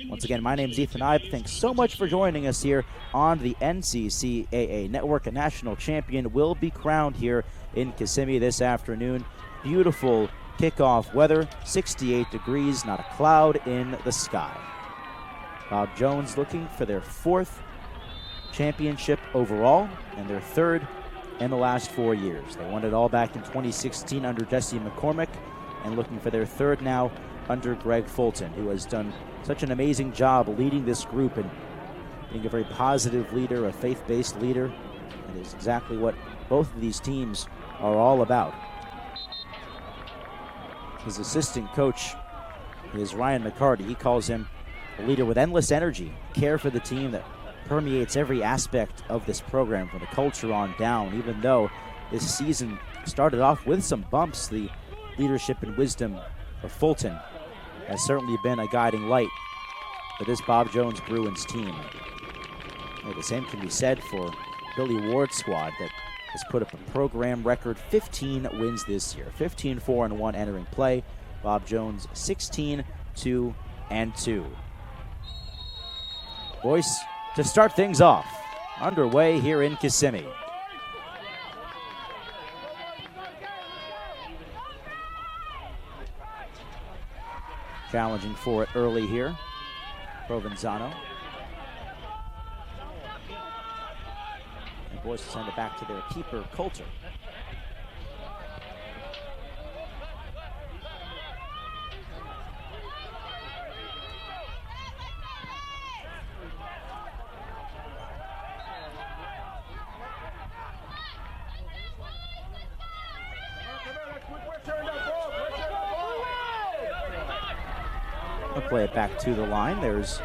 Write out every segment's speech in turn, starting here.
Once again, my name is Ethan.eibe. Thanks so much for joining us here on the NCCAA Network. A national champion will be crowned here in Kissimmee this afternoon. Beautiful kickoff weather, 68 degrees, not a cloud in the sky. Bob Jones looking for their 4th championship overall and their 3rd in the last 4 years. They won it all back in 2016 under Jesse McCormick and looking for their 3rd now under Greg Fulton, who has done such an amazing job leading this group and being a very positive leader, a faith-based leader. It is exactly what both of these teams are all about. His assistant coach is Ryan McCarty. He calls him a leader with endless energy, care for the team that permeates every aspect of this program from the culture on down. Even though this season started off with some bumps, the leadership and wisdom of Fulton has certainly been a guiding light for this Bob Jones Bruins team. The same can be said for Billy Ward's squad that has put up a program record 15 wins this year. 15-4-1 entering play. Bob Jones 16-2-2. Boys, to start things off, underway here in Kissimmee. Challenging for it early here, Provenzano. And boys send it back to their keeper, Coulter. I'll play it back to the line. There's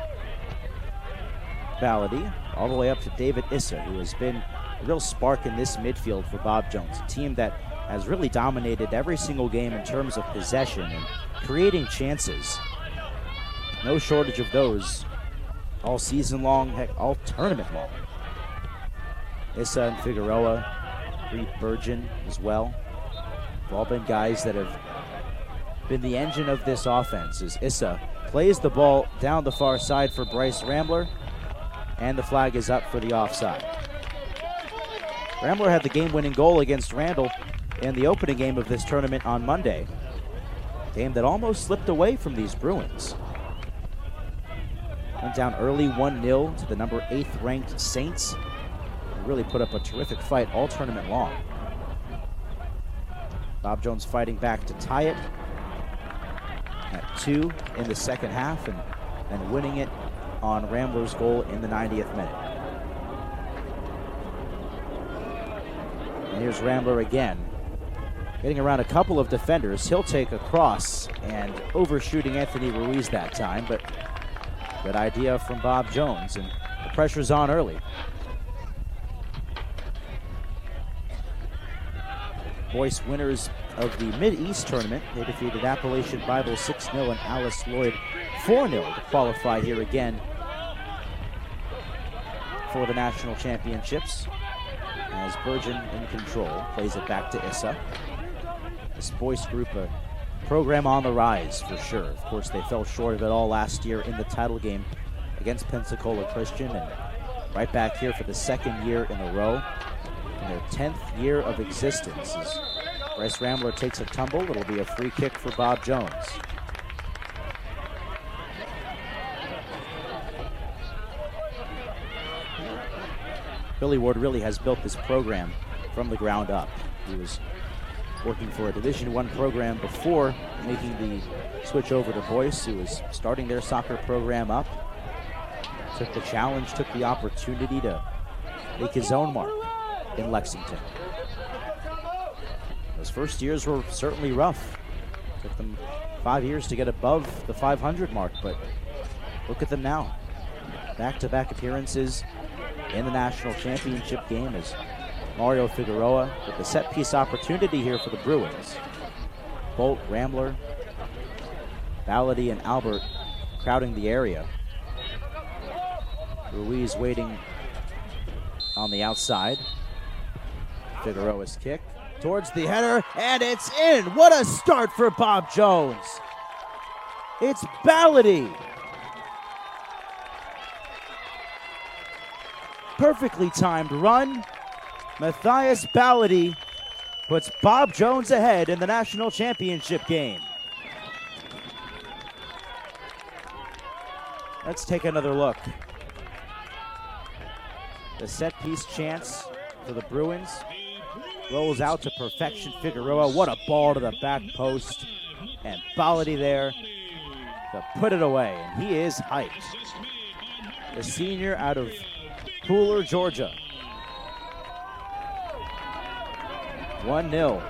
Baladi all the way up to David Issa, who has been a real spark in this midfield for Bob Jones, a team that has really dominated every single game in terms of possession and creating chances. No shortage of those all season long, heck, all tournament long. Issa and Figueroa, Reed Burgeon as well. They've all been guys that have been the engine of this offense as Issa plays the ball down the far side for Bryce Rambler, and the flag is up for the offside. Rambler had the game-winning goal against Randall in the opening game of this tournament on Monday, a game that almost slipped away from these Bruins. Went down early 1-0 to the number 8th ranked Saints. They really put up a terrific fight all tournament long. Bob Jones fighting back to tie it at 2 in the second half and winning it on Rambler's goal in the 90th minute. And here's Rambler again, getting around a couple of defenders. He'll take a cross and overshooting Anthony Ruiz that time, but good idea from Bob Jones, and the pressure's on early. Boyce winners of the Mid-East tournament. They defeated Appalachian Bible 6-0 and Alice Lloyd 4-0 to qualify here again for the national championships. As Burgeon in control, plays it back to Issa. This Boyce group, a program on the rise for sure. Of course, they fell short of it all last year in the title game against Pensacola Christian, and right back here for the 2nd year in a row. In their 10th year of existence, as Bryce Rambler takes a tumble, it'll be a free kick for Bob Jones. Billy Ward really has built this program from the ground up. He was working for a Division I program before making the switch over to Boyce, who was starting their soccer program up. Took the challenge, took the opportunity to make his own mark in Lexington. Those first years were certainly rough. Took them 5 years to get above the 500 mark, but look at them now. Back-to-back appearances in the national championship game as Mario Figueroa with the set-piece opportunity here for the Bruins. Bolt, Rambler, Baladi, and Albert crowding the area. Ruiz waiting on the outside. Figueroa's kick towards the header, and it's in. What a start for Bob Jones. It's Baladi perfectly timed run. Matthias Ballady puts Bob Jones ahead in the national championship game. Let's take another look. The set piece chance for the Bruins rolls out to perfection. Figueroa, what a ball to the back post. And Ballady there to put it away, and he is hyped. The senior out of Pooler, Georgia. 1-0.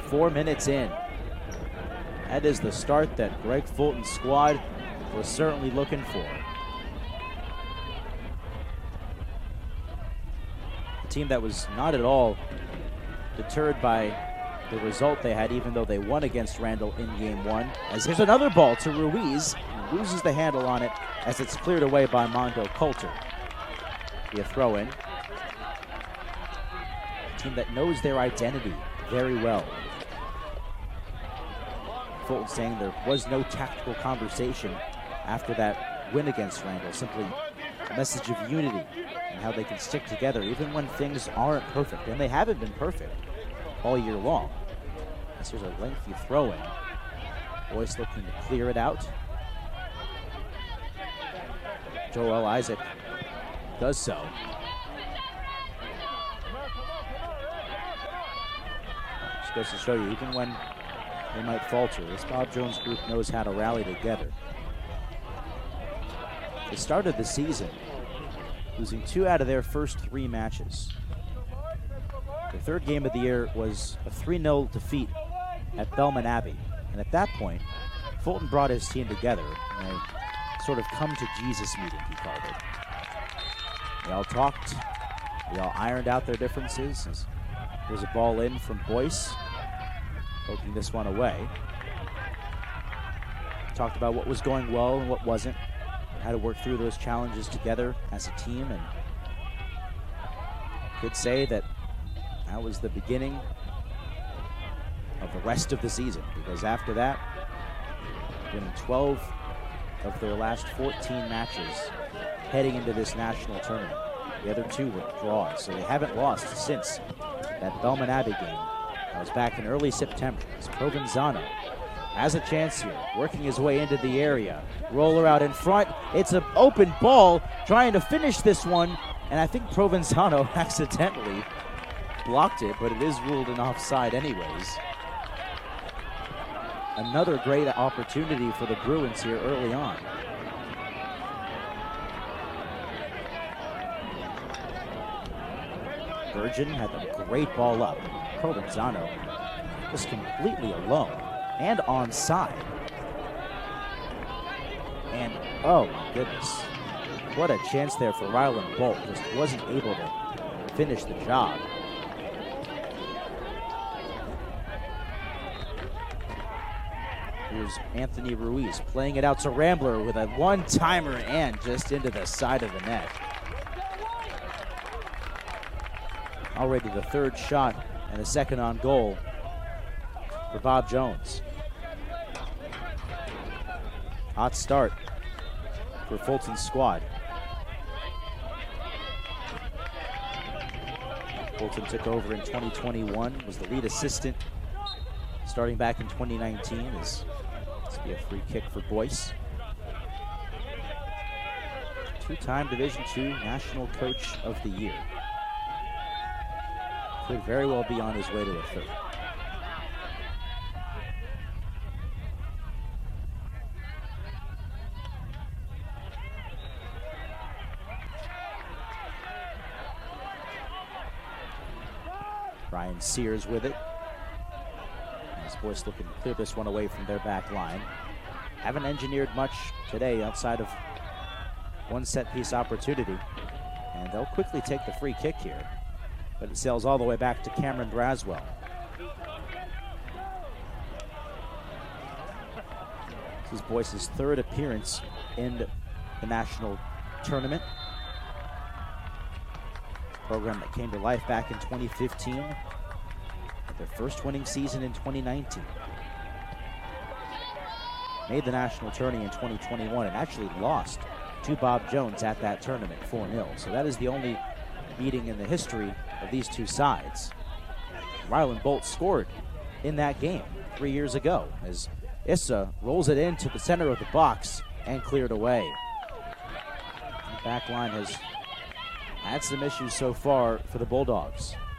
4 minutes in. That is the start that Greg Fulton's squad was certainly looking for. A team that was not at all deterred by the result they had, even though they won against Randall in game 1. As here's another ball to Ruiz. He loses the handle on it as it's cleared away by Mondo Coulter. Be a throw in. A team that knows their identity very well. Fulton saying there was no tactical conversation after that win against Randall. Simply a message of unity and how they can stick together even when things aren't perfect. And they haven't been perfect all year long. This is a lengthy throw-in. Boyce looking to clear it out. Joel Isaac does so. Just goes to show you, even when they might falter, this Bob Jones group knows how to rally together. They started the season losing 2 out of their first 3 matches. The third game of the year was a 3-0 defeat at Belmont Abbey. And at that point, Fulton brought his team together in a sort of come-to-Jesus meeting, he called it. They all talked. They all ironed out their differences. There's a ball in from Boyce, poking this one away. Talked about what was going well and what wasn't, and how to work through those challenges together as a team. And could say that that was the beginning of the rest of the season, because after that, winning 12 of their last 14 matches heading into this national tournament. The other 2 were draws, so they haven't lost since that Belmont Abbey game. That was back in early September. As Provenzano has a chance here, working his way into the area. Roller out in front. It's an open ball, trying to finish this one, and I think Provenzano accidentally blocked it, but it is ruled an offside anyways. Another great opportunity for the Bruins here early on. Virgin had a great ball up. Provenzano was completely alone and onside. And oh my goodness, what a chance there for Ryland Bolt. Just wasn't able to finish the job. Here's Anthony Ruiz playing it out to Rambler with a one-timer and just into the side of the net. Already the 3rd shot and the 2nd on goal for Bob Jones. Hot start for Fulton's squad. Fulton took over in 2021, was the lead assistant starting back in 2019. This will be a free kick for Boyce. 2-time Division II National Coach of the Year. Could very well be on his way to a 3rd. Ryan Sears with it. His Boyce looking to clear this one away from their back line. Haven't engineered much today outside of one set-piece opportunity. And they'll quickly take the free kick here. But it sails all the way back to Cameron Braswell. This is Boyce's 3rd appearance in the national tournament. Program that came to life back in 2015. Their first winning season in 2019. Made the national tourney in 2021 and actually lost to Bob Jones at that tournament, 4-0. So that is the only meeting in the history of these two sides. Ryland Bolt scored in that game 3 years ago as Issa rolls it into the center of the box and cleared away. The back line has had some issues so far for the Bulldogs.